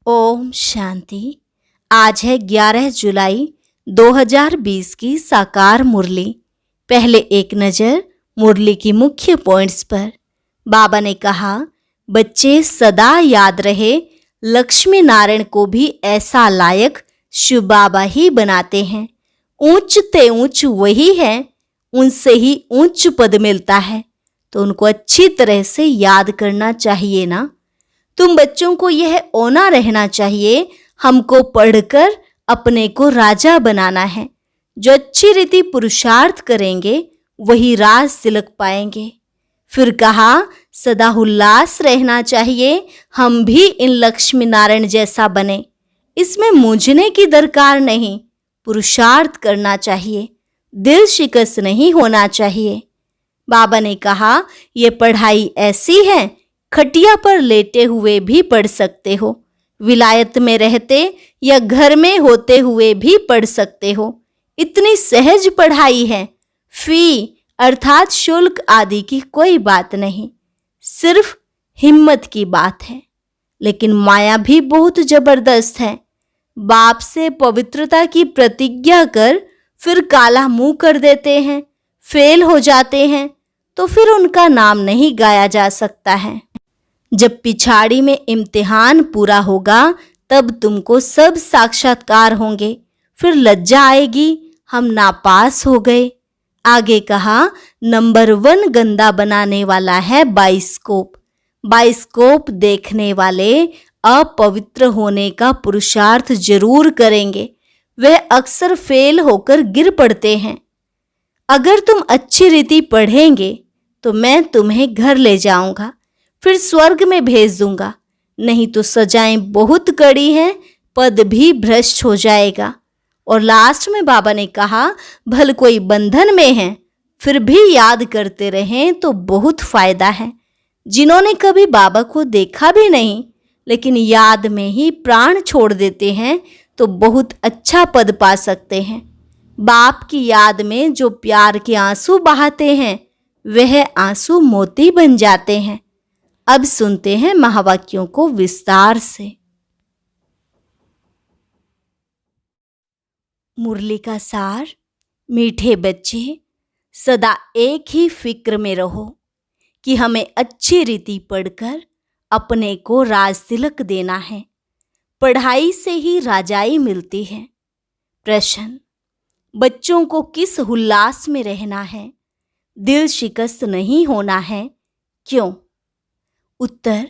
ओम शांति। आज है 11 जुलाई 2020 की साकार मुरली। पहले एक नज़र मुरली की मुख्य पॉइंट्स पर। बाबा ने कहा, बच्चे सदा याद रहे, लक्ष्मी नारायण को भी ऐसा लायक शिव बाबा ही बनाते हैं। ऊंच ते ऊंच वही है, उनसे ही ऊंच पद मिलता है, तो उनको अच्छी तरह से याद करना चाहिए ना। तुम बच्चों को यह औना रहना चाहिए, हमको पढ़कर अपने को राजा बनाना है। जो अच्छी रीति पुरुषार्थ करेंगे वही राज तिलक पाएंगे। फिर कहा, सदा उल्लास रहना चाहिए, हम भी इन लक्ष्मी नारायण जैसा बने। इसमें मूंझने की दरकार नहीं, पुरुषार्थ करना चाहिए, दिल शिकस्त नहीं होना चाहिए। बाबा ने कहा, ये पढ़ाई ऐसी है, खटिया पर लेटे हुए भी पढ़ सकते हो, विलायत में रहते या घर में होते हुए भी पढ़ सकते हो। इतनी सहज पढ़ाई है, फी अर्थात शुल्क आदि की कोई बात नहीं, सिर्फ हिम्मत की बात है। लेकिन माया भी बहुत जबरदस्त है। बाप से पवित्रता की प्रतिज्ञा कर फिर काला मुंह कर देते हैं, फेल हो जाते हैं, तो फिर उनका नाम नहीं गाया जा सकता है। जब पिछाड़ी में इम्तिहान पूरा होगा तब तुमको सब साक्षात्कार होंगे, फिर लज्जा आएगी, हम नापास हो गए। आगे कहा, नंबर 1 गंदा बनाने वाला है बाइस्कोप। बाइस्कोप देखने वाले अपवित्र होने का पुरुषार्थ जरूर करेंगे, वह अक्सर फेल होकर गिर पड़ते हैं। अगर तुम अच्छी रीति पढ़ेंगे तो मैं तुम्हें घर ले जाऊंगा, फिर स्वर्ग में भेज दूंगा, नहीं तो सजाएं बहुत कड़ी हैं, पद भी भ्रष्ट हो जाएगा। और लास्ट में बाबा ने कहा, भल कोई बंधन में है फिर भी याद करते रहें तो बहुत फायदा है। जिन्होंने कभी बाबा को देखा भी नहीं लेकिन याद में ही प्राण छोड़ देते हैं तो बहुत अच्छा पद पा सकते हैं। बाप की याद में जो प्यार के आंसू बहाते हैं वह आंसू मोती बन जाते हैं। अब सुनते हैं महावाक्यों को विस्तार से। मुरली का सार। मीठे बच्चे, सदा एक ही फिक्र में रहो कि हमें अच्छी रीति पढ़कर अपने को राज तिलक देना है। पढ़ाई से ही राजाई मिलती है। प्रश्न, बच्चों को किस उल्लास में रहना है, दिल शिकस्त नहीं होना है, क्यों? उत्तर,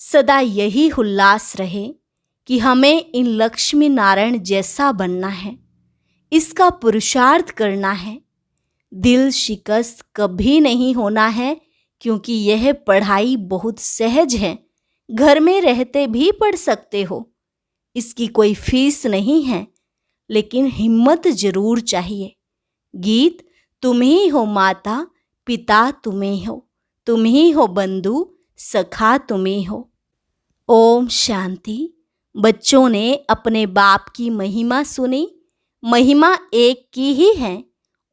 सदा यही उल्लास रहे कि हमें इन लक्ष्मी नारायण जैसा बनना है, इसका पुरुषार्थ करना है। दिल शिकस्त कभी नहीं होना है, क्योंकि यह पढ़ाई बहुत सहज है, घर में रहते भी पढ़ सकते हो। इसकी कोई फीस नहीं है, लेकिन हिम्मत जरूर चाहिए। गीत, तुम ही हो माता पिता, तुम्हें हो, तुम ही हो बंधु सखा, तुम्हें हो। ओम शांति। बच्चों ने अपने बाप की महिमा सुनी। महिमा एक की ही है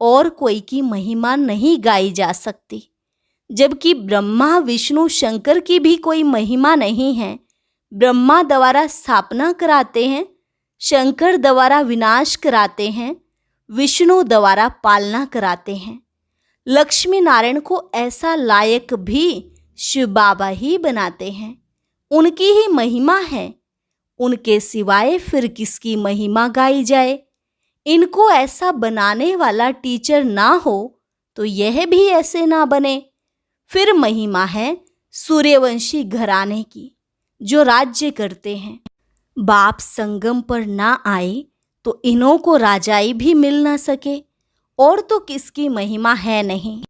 और कोई की महिमा नहीं गाई जा सकती। जबकि ब्रह्मा विष्णु शंकर की भी कोई महिमा नहीं है। ब्रह्मा द्वारा स्थापना कराते हैं, शंकर द्वारा विनाश कराते हैं, विष्णु द्वारा पालना कराते हैं। लक्ष्मी नारायण को ऐसा लायक भी शिव बाबा ही बनाते हैं, उनकी ही महिमा है। उनके सिवाय फिर किसकी महिमा गाई जाए? इनको ऐसा बनाने वाला टीचर ना हो तो यह भी ऐसे ना बने। फिर महिमा है सूर्यवंशी घराने की, जो राज्य करते हैं। बाप संगम पर ना आए तो इन्हों को राजाई भी मिल ना सके, और तो किसकी महिमा है नहीं।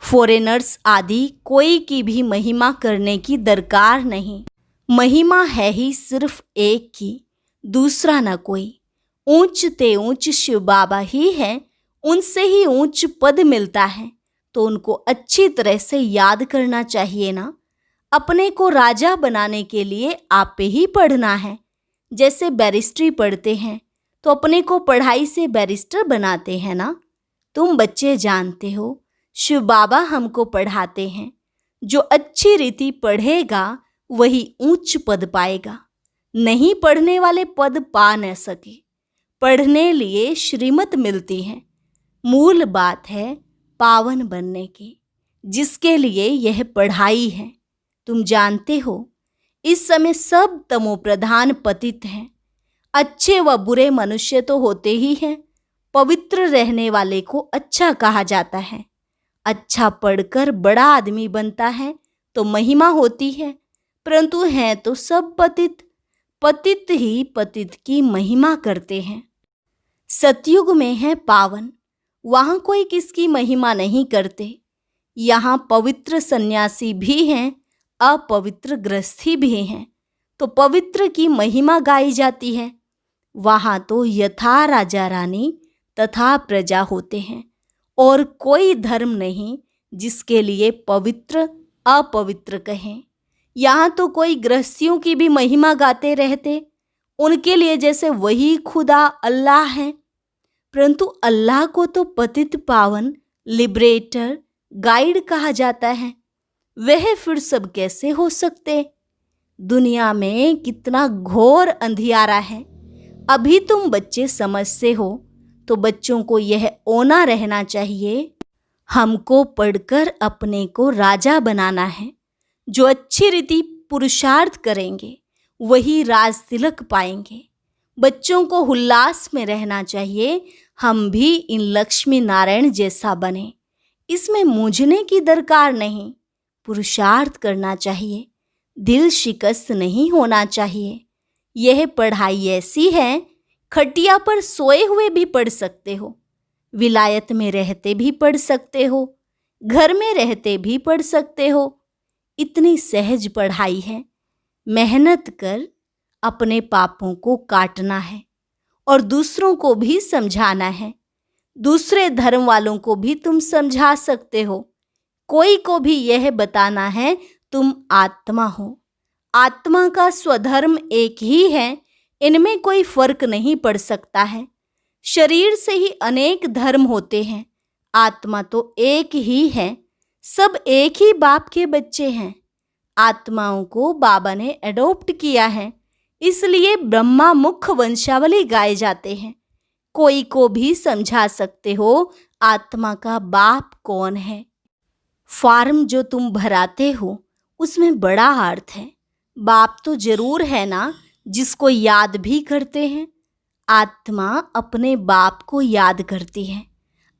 फॉरेनर्स आदि कोई की भी महिमा करने की दरकार नहीं। महिमा है ही सिर्फ एक की, दूसरा ना कोई। ऊंच ते ऊंच शिव बाबा ही है, उनसे ही ऊंच पद मिलता है, तो उनको अच्छी तरह से याद करना चाहिए ना। अपने को राजा बनाने के लिए आप ही पढ़ना है। जैसे बैरिस्ट्री पढ़ते हैं तो अपने को पढ़ाई से बैरिस्टर बनाते हैं ना। तुम बच्चे जानते हो, शिव बाबा हमको पढ़ाते हैं। जो अच्छी रीति पढ़ेगा वही ऊंच पद पाएगा। नहीं पढ़ने वाले पद पा न सके। पढ़ने लिए श्रीमत मिलती है। मूल बात है पावन बनने की, जिसके लिए यह पढ़ाई है। तुम जानते हो इस समय सब तमोप्रधान पतित हैं। अच्छे व बुरे मनुष्य तो होते ही हैं। पवित्र रहने वाले को अच्छा कहा जाता है। अच्छा पढ़कर बड़ा आदमी बनता है तो महिमा होती है, परंतु हैं तो सब पतित। पतित ही पतित की महिमा करते हैं। सतयुग में है पावन, वहाँ कोई किसकी महिमा नहीं करते। यहाँ पवित्र सन्यासी भी हैं, अपवित्र गृहस्थी भी हैं, तो पवित्र की महिमा गाई जाती है। वहाँ तो यथा राजा रानी तथा प्रजा होते हैं, और कोई धर्म नहीं जिसके लिए पवित्र अपवित्र कहें। यहाँ तो कोई गृहस्थियों की भी महिमा गाते रहते, उनके लिए जैसे वही खुदा अल्लाह है। परंतु अल्लाह को तो पतित पावन, लिबरेटर, गाइड कहा जाता है। वह फिर सब कैसे हो सकते? दुनिया में कितना घोर अंधियारा है। अभी तुम बच्चे समझते हो तो बच्चों को यह ओना रहना चाहिए, हमको पढ़कर अपने को राजा बनाना है। जो अच्छी रीति पुरुषार्थ करेंगे वही राज तिलक पाएंगे। बच्चों को उल्लास में रहना चाहिए, हम भी इन लक्ष्मी नारायण जैसा बने। इसमें मूझने की दरकार नहीं। पुरुषार्थ करना चाहिए, दिल शिकस्त नहीं होना चाहिए। यह पढ़ाई ऐसी है, खटिया पर सोए हुए भी पढ़ सकते हो, विलायत में रहते भी पढ़ सकते हो, घर में रहते भी पढ़ सकते हो। इतनी सहज पढ़ाई है। मेहनत कर अपने पापों को काटना है और दूसरों को भी समझाना है। दूसरे धर्म वालों को भी तुम समझा सकते हो। कोई को भी यह बताना है तुम आत्मा हो। आत्मा का स्वधर्म एक ही है, इनमें कोई फर्क नहीं पड़ सकता है। शरीर से ही अनेक धर्म होते हैं, आत्मा तो एक ही है। सब एक ही बाप के बच्चे हैं। आत्माओं को बाबा ने एडॉप्ट किया है, इसलिए ब्रह्मा मुख वंशावली गाए जाते हैं। कोई को भी समझा सकते हो आत्मा का बाप कौन है। फॉर्म जो तुम भराते हो उसमें बड़ा अर्थ है। बाप तो जरूर है ना, जिसको याद भी करते हैं। आत्मा अपने बाप को याद करती है।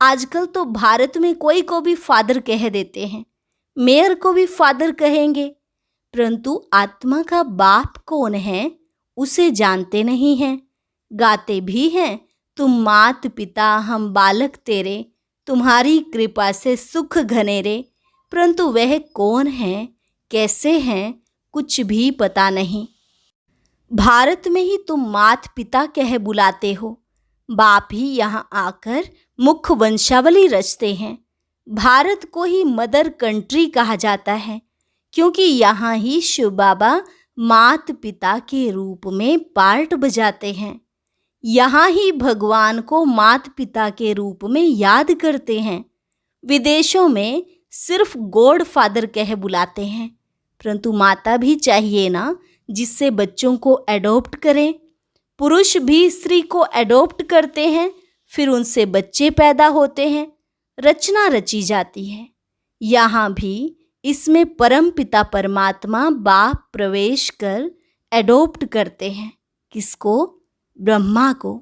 आजकल तो भारत में कोई को भी फादर कह देते हैं, मेयर को भी फादर कहेंगे, परंतु आत्मा का बाप कौन है उसे जानते नहीं हैं। गाते भी हैं, तुम मात पिता हम बालक तेरे, तुम्हारी कृपा से सुख घनेरे, परंतु वह कौन है, कैसे हैं, कुछ भी पता नहीं। भारत में ही तुम मात पिता कह बुलाते हो, बाप ही यहाँ आकर मुख वंशावली रचते हैं। भारत को ही मदर कंट्री कहा जाता है, क्योंकि यहाँ ही शिव बाबा मात पिता के रूप में पार्ट बजाते हैं। यहाँ ही भगवान को मात पिता के रूप में याद करते हैं। विदेशों में सिर्फ गॉड फादर कह बुलाते हैं, परंतु माता भी चाहिए ना, जिससे बच्चों को एडॉप्ट करें। पुरुष भी स्त्री को एडॉप्ट करते हैं, फिर उनसे बच्चे पैदा होते हैं, रचना रची जाती है। यहाँ भी इसमें परम पिता परमात्मा बाप प्रवेश कर एडॉप्ट करते हैं। किसको? ब्रह्मा को।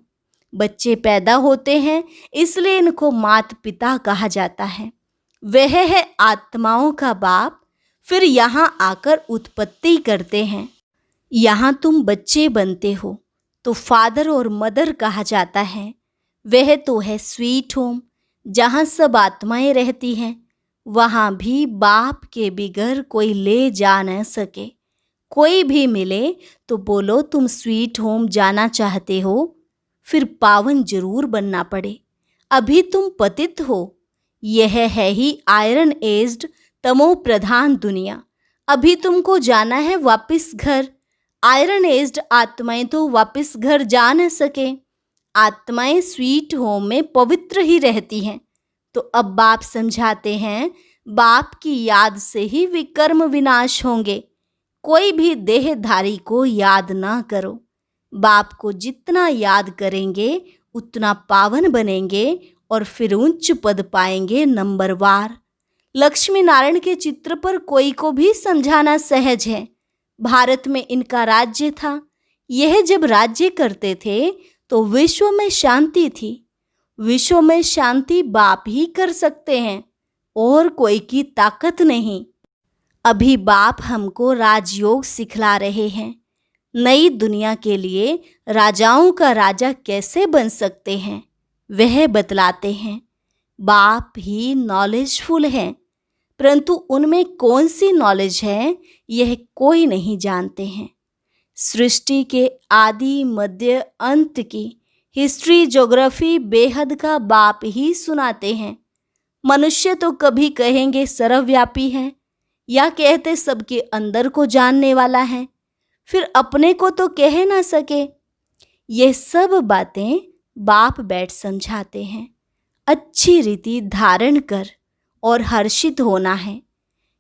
बच्चे पैदा होते हैं, इसलिए इनको मात पिता कहा जाता है। वह है आत्माओं का बाप, फिर यहाँ आकर उत्पत्ति करते हैं। यहाँ तुम बच्चे बनते हो तो फादर और मदर कहा जाता है। वह तो है स्वीट होम, जहाँ सब आत्माएं रहती हैं। वहाँ भी बाप के बिगर कोई ले जा न सके। कोई भी मिले तो बोलो तुम स्वीट होम जाना चाहते हो, फिर पावन जरूर बनना पड़े। अभी तुम पतित हो। यह है ही आयरन एज्ड तमो प्रधान दुनिया। अभी तुमको जाना है वापस घर। आयरन एज्ड आत्माएं तो वापस घर जा न सके। आत्माएं स्वीट होम में पवित्र ही रहती हैं। तो अब बाप समझाते हैं, बाप की याद से ही विकर्म विनाश होंगे। कोई भी देहधारी को याद ना करो। बाप को जितना याद करेंगे उतना पावन बनेंगे और फिर उच्च पद पाएंगे नंबरवार। लक्ष्मी नारायण के चित्र पर कोई को भी समझाना सहज है। भारत में इनका राज्य था। यह जब राज्य करते थे तो विश्व में शांति थी। विश्व में शांति बाप ही कर सकते हैं और कोई की ताकत नहीं। अभी बाप हमको राजयोग सिखला रहे हैं। नई दुनिया के लिए राजाओं का राजा कैसे बन सकते हैं वह बतलाते हैं। बाप ही नॉलेजफुल हैं, परंतु उनमें कौन सी नॉलेज है यह कोई नहीं जानते हैं। सृष्टि के आदि मध्य अंत की हिस्ट्री ज्योग्राफी बेहद का बाप ही सुनाते हैं। मनुष्य तो कभी कहेंगे सर्वव्यापी है या कहते सबके अंदर को जानने वाला है, फिर अपने को तो कह ना सके। ये सब बातें बाप बैठ समझाते हैं। अच्छी रीति धारण कर और हर्षित होना है।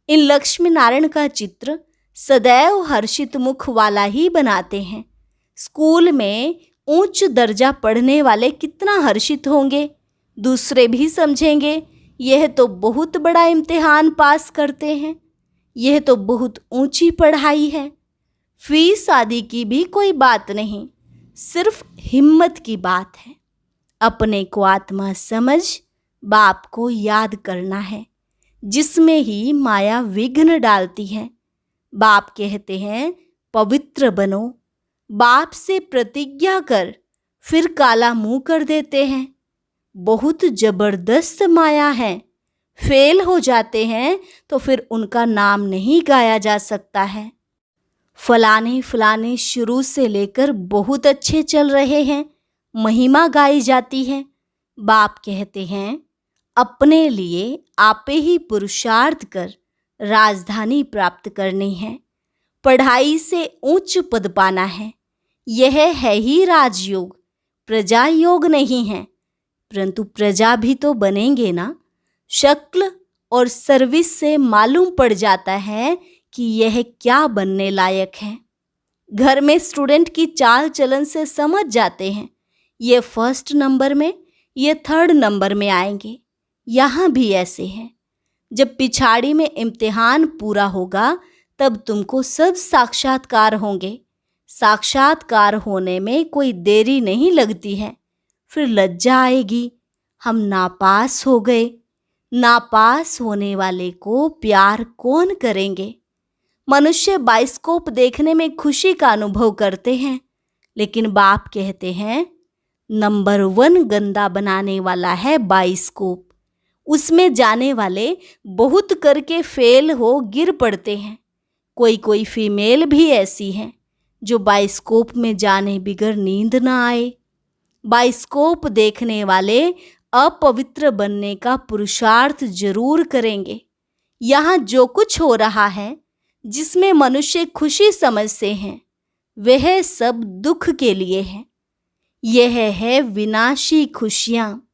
इन लक्ष्मी नारायण का चित्र सदैव हर्षित मुख वाला ही बनाते हैं। स्कूल में उच्च दर्जा पढ़ने वाले कितना हर्षित होंगे, दूसरे भी समझेंगे यह तो बहुत बड़ा इम्तिहान पास करते हैं, यह तो बहुत ऊंची पढ़ाई है। फीस आदि की भी कोई बात नहीं, सिर्फ हिम्मत की बात है। अपने को आत्मा समझ बाप को याद करना है, जिसमें ही माया विघ्न डालती है। बाप कहते हैं पवित्र बनो। बाप से प्रतिज्ञा कर, फिर काला मुंह कर देते हैं। बहुत जबरदस्त माया है। फेल हो जाते हैं तो फिर उनका नाम नहीं गाया जा सकता है। फलाने फलाने शुरू से लेकर बहुत अच्छे चल रहे हैं, महिमा गाई जाती है। बाप कहते हैं अपने लिए आपे ही पुरुषार्थ कर राजधानी प्राप्त करनी है, पढ़ाई से उच्च पद पाना है। यह है ही राजयोग, प्रजा योग नहीं है। परंतु प्रजा भी तो बनेंगे ना। शक्ल और सर्विस से मालूम पड़ जाता है कि यह क्या बनने लायक है। घर में स्टूडेंट की चाल चलन से समझ जाते हैं ये फर्स्ट नंबर में, ये थर्ड नंबर में आएंगे। यहाँ भी ऐसे है। जब पिछाड़ी में इम्तिहान पूरा होगा तब तुमको सब साक्षात्कार होंगे। साक्षात्कार होने में कोई देरी नहीं लगती है। फिर लज्जा आएगी, हम नापास हो गए। नापास होने वाले को प्यार कौन करेंगे। मनुष्य बाइस्कोप देखने में खुशी का अनुभव करते हैं, लेकिन बाप कहते हैं नंबर 1 गंदा बनाने वाला है बाइस्कोप। उसमें जाने वाले बहुत करके फेल हो गिर पड़ते हैं। कोई कोई फीमेल भी ऐसी हैं जो बाइस्कोप में जाने बिगर नींद ना आए। बाइस्कोप देखने वाले अपवित्र बनने का पुरुषार्थ जरूर करेंगे। यहाँ जो कुछ हो रहा है जिसमें मनुष्य खुशी समझते हैं वह सब दुख के लिए है। यह है विनाशी खुशियाँ।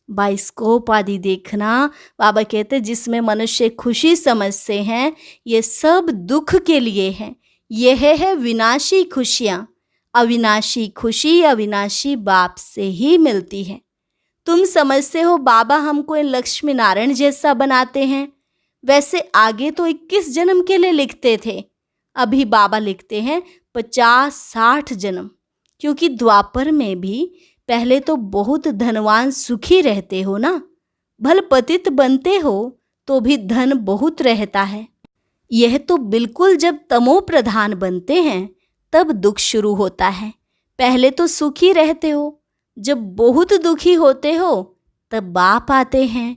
बाइस्कोप आदि देखना, बाबा कहते जिसमें मनुष्य खुशी समझते हैं ये सब दुख के लिए है। यह है विनाशी खुशियाँ। अविनाशी खुशी अविनाशी बाप से ही मिलती है। तुम समझते हो बाबा हमको लक्ष्मी नारायण जैसा बनाते हैं, वैसे आगे तो 21 जन्म के लिए लिखते थे। अभी बाबा लिखते हैं 50-60 जन्म, क्योंकि द्वापर में भी पहले तो बहुत धनवान सुखी रहते हो ना। भल पतित बनते हो तो भी धन बहुत रहता है। यह तो बिल्कुल जब तमो प्रधान बनते हैं तब दुख शुरू होता है। पहले तो सुखी रहते हो, जब बहुत दुखी होते हो तब बाप आते हैं।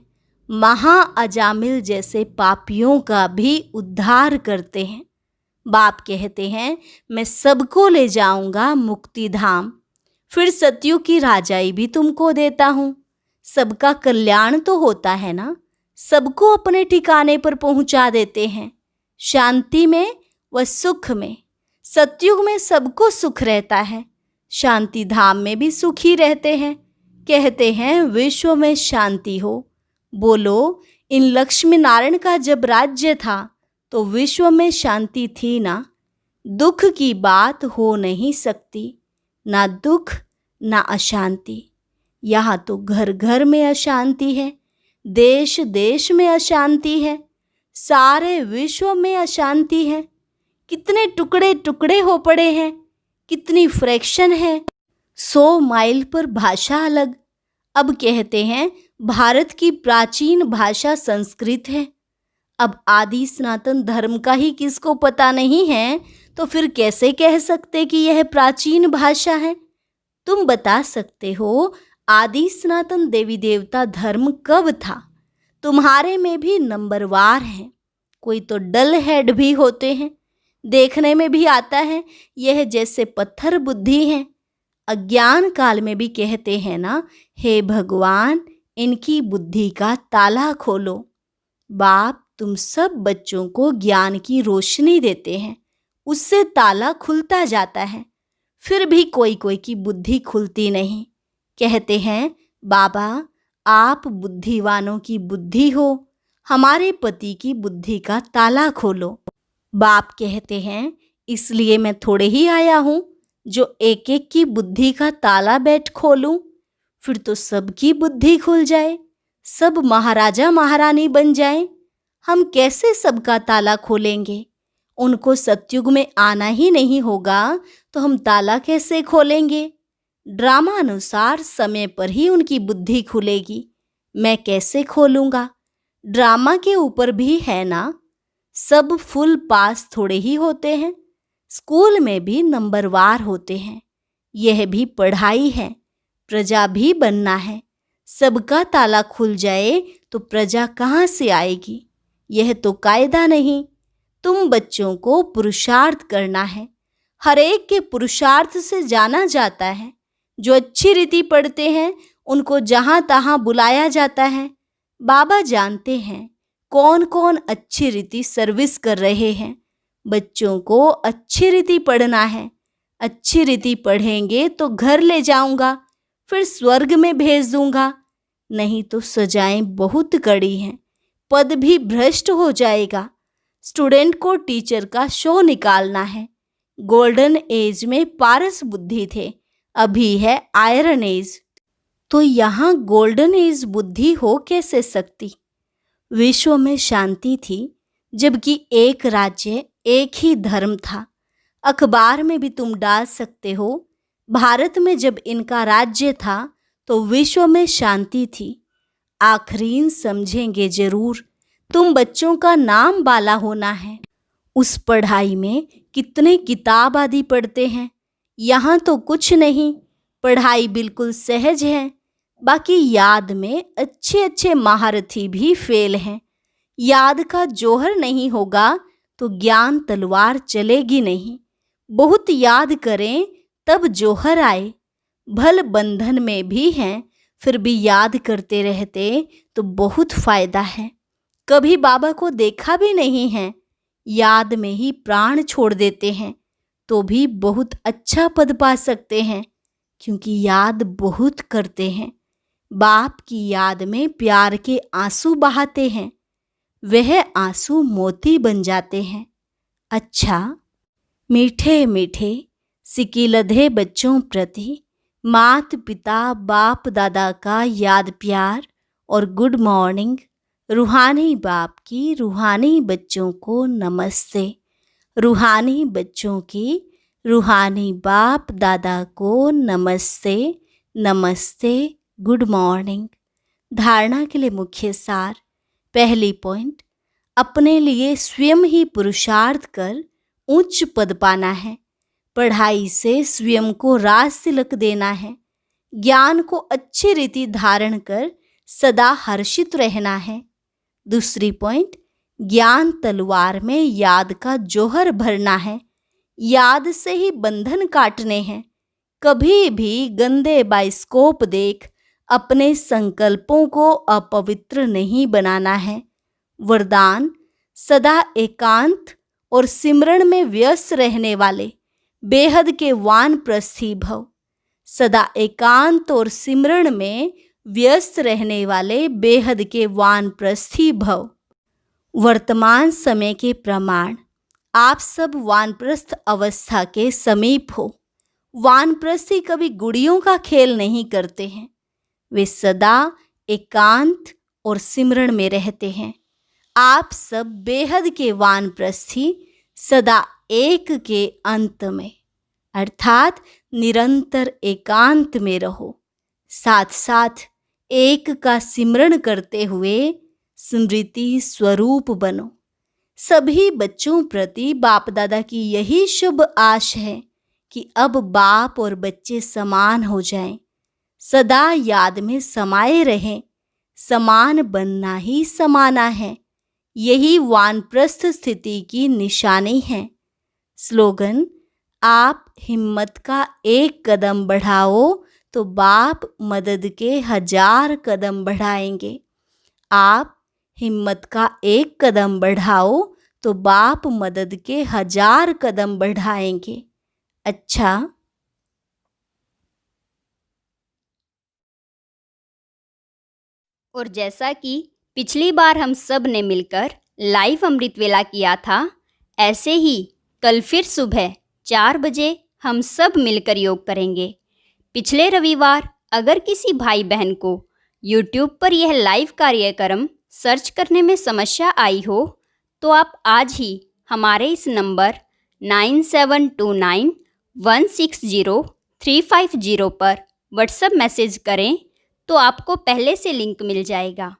महा अजामिल जैसे पापियों का भी उद्धार करते हैं। बाप कहते हैं मैं सबको ले जाऊंगा मुक्ति धाम, फिर सतयुग की राजाई भी तुमको देता हूँ। सबका कल्याण तो होता है ना, सबको अपने ठिकाने पर पहुंचा देते हैं, शांति में व सुख में। सतयुग में सबको सुख रहता है, शांति धाम में भी सुखी रहते हैं। कहते हैं विश्व में शांति हो। बोलो इन लक्ष्मी नारायण का जब राज्य था तो विश्व में शांति थी ना। दुख की बात हो नहीं सकती, ना दुख ना अशांति। यहाँ तो घर घर में अशांति है, देश देश में अशांति है, सारे विश्व में अशांति है। कितने टुकड़े टुकड़े हो पड़े हैं, कितनी फ्रैक्शन है। 100 माइल पर भाषा अलग। अब कहते हैं भारत की प्राचीन भाषा संस्कृत है। अब आदि सनातन धर्म का ही किसको पता नहीं है, तो फिर कैसे कह सकते कि यह प्राचीन भाषा है। तुम बता सकते हो आदि सनातन देवी देवता धर्म कब था? तुम्हारे में भी नंबरवार हैं, कोई तो डल हेड भी होते हैं। देखने में भी आता है यह जैसे पत्थर बुद्धि हैं। अज्ञान काल में भी कहते हैं ना, हे भगवान इनकी बुद्धि का ताला खोलो। बाप तुम सब बच्चों को ज्ञान की रोशनी देते हैं, उससे ताला खुलता जाता है। फिर भी कोई कोई की बुद्धि खुलती नहीं। कहते हैं बाबा आप बुद्धिवानों की बुद्धि हो, हमारे पति की बुद्धि का ताला खोलो। बाप कहते हैं इसलिए मैं थोड़े ही आया हूँ जो एक एक की बुद्धि का ताला बैठ खोलूं। फिर तो सबकी बुद्धि खुल जाए, सब महाराजा महारानी बन जाएं। हम कैसे सबका ताला खोलेंगे? उनको सतयुग में आना ही नहीं होगा तो हम ताला कैसे खोलेंगे? ड्रामा अनुसार समय पर ही उनकी बुद्धि खुलेगी, मैं कैसे खोलूंगा? ड्रामा के ऊपर भी है ना, सब फुल पास थोड़े ही होते हैं। स्कूल में भी नंबरवार होते हैं। यह भी पढ़ाई है, प्रजा भी बनना है। सबका ताला खुल जाए तो प्रजा कहाँ से आएगी? यह तो कायदा नहीं। तुम बच्चों को पुरुषार्थ करना है, हर एक के पुरुषार्थ से जाना जाता है। जो अच्छी रीति पढ़ते हैं उनको जहाँ तहाँ बुलाया जाता है। बाबा जानते हैं कौन कौन अच्छी रीति सर्विस कर रहे हैं। बच्चों को अच्छी रीति पढ़ना है। अच्छी रीति पढ़ेंगे तो घर ले जाऊंगा, फिर स्वर्ग में भेज दूंगा। नहीं तो सजाएं बहुत कड़ी हैं, पद भी भ्रष्ट हो जाएगा। स्टूडेंट को टीचर का शो निकालना है। गोल्डन एज में पारस बुद्धि थे, अभी है आयरन एज। तो यहाँ गोल्डन एज बुद्धि हो कैसे सकती? विश्व में शांति थी जबकि एक राज्य एक ही धर्म था। अखबार में भी तुम डाल सकते हो, भारत में जब इनका राज्य था तो विश्व में शांति थी। आखरीन समझेंगे जरूर। तुम बच्चों का नाम बाला होना है। उस पढ़ाई में कितने किताब आदि पढ़ते हैं, यहाँ तो कुछ नहीं। पढ़ाई बिल्कुल सहज है, बाकी याद में अच्छे अच्छे महारथी भी फेल हैं। याद का जौहर नहीं होगा तो ज्ञान तलवार चलेगी नहीं। बहुत याद करें तब जौहर आए। भल बंधन में भी हैं, फिर भी याद करते रहते तो बहुत फायदा है। कभी बाबा को देखा भी नहीं है, याद में ही प्राण छोड़ देते हैं तो भी बहुत अच्छा पद पा सकते हैं, क्योंकि याद बहुत करते हैं। बाप की याद में प्यार के आंसू बहाते हैं, वह आंसू मोती बन जाते हैं। अच्छा, मीठे मीठे सिकिलधे बच्चों प्रति मात पिता बाप दादा का याद प्यार और गुड मॉर्निंग। रूहानी बाप की रूहानी बच्चों को नमस्ते। रूहानी बच्चों की रूहानी बाप दादा को नमस्ते नमस्ते, गुड मॉर्निंग। धारणा के लिए मुख्य सार। पहली पॉइंट, अपने लिए स्वयं ही पुरुषार्थ कर उच्च पद पाना है। पढ़ाई से स्वयं को राज तिलक देना है। ज्ञान को अच्छी रीति धारण कर सदा हर्षित रहना है। दूसरी पॉइंट, ज्ञान तलवार में याद का जौहर भरना है। याद से ही बंधन काटने हैं। कभी भी गंदे बाइस्कोप देख अपने संकल्पों को अपवित्र नहीं बनाना है। वरदान, सदा एकांत और सिमरण में व्यस्त रहने वाले बेहद के वानप्रस्थी भव। सदा एकांत और सिमरण में व्यस्त रहने वाले बेहद के वानप्रस्थी भव। वर्तमान समय के प्रमाण। आप सब वानप्रस्थ अवस्था के समीप हो। वानप्रस्थी कभी गुड़ियों का खेल नहीं करते हैं। वे सदा एकांत और सिमरण में रहते हैं। आप सब बेहद के वानप्रस्थी सदा एक के अंत में अर्थात निरंतर एकांत में रहो। साथ साथ एक का सिमरण करते हुए स्मृति स्वरूप बनो। सभी बच्चों प्रति बाप दादा की यही शुभ आश है कि अब बाप और बच्चे समान हो जाएं, सदा याद में समाये रहें। समान बनना ही समाना है। यही वानप्रस्थ स्थिति की निशानी है। स्लोगन: आप हिम्मत का एक कदम बढ़ाओ तो बाप मदद के 1000 कदम बढ़ाएंगे। आप हिम्मत का एक कदम बढ़ाओ तो बाप मदद के 1000 कदम बढ़ाएंगे। अच्छा, और जैसा कि पिछली बार हम सब ने मिलकर लाइव अमृत वेला किया था, ऐसे ही कल फिर सुबह 4 बजे हम सब मिलकर योग करेंगे। पिछले रविवार अगर किसी भाई बहन को YouTube पर यह लाइव कार्यक्रम सर्च करने में समस्या आई हो तो आप आज ही हमारे इस नंबर 9729160350 पर व्हाट्सएप मैसेज करें तो आपको पहले से लिंक मिल जाएगा।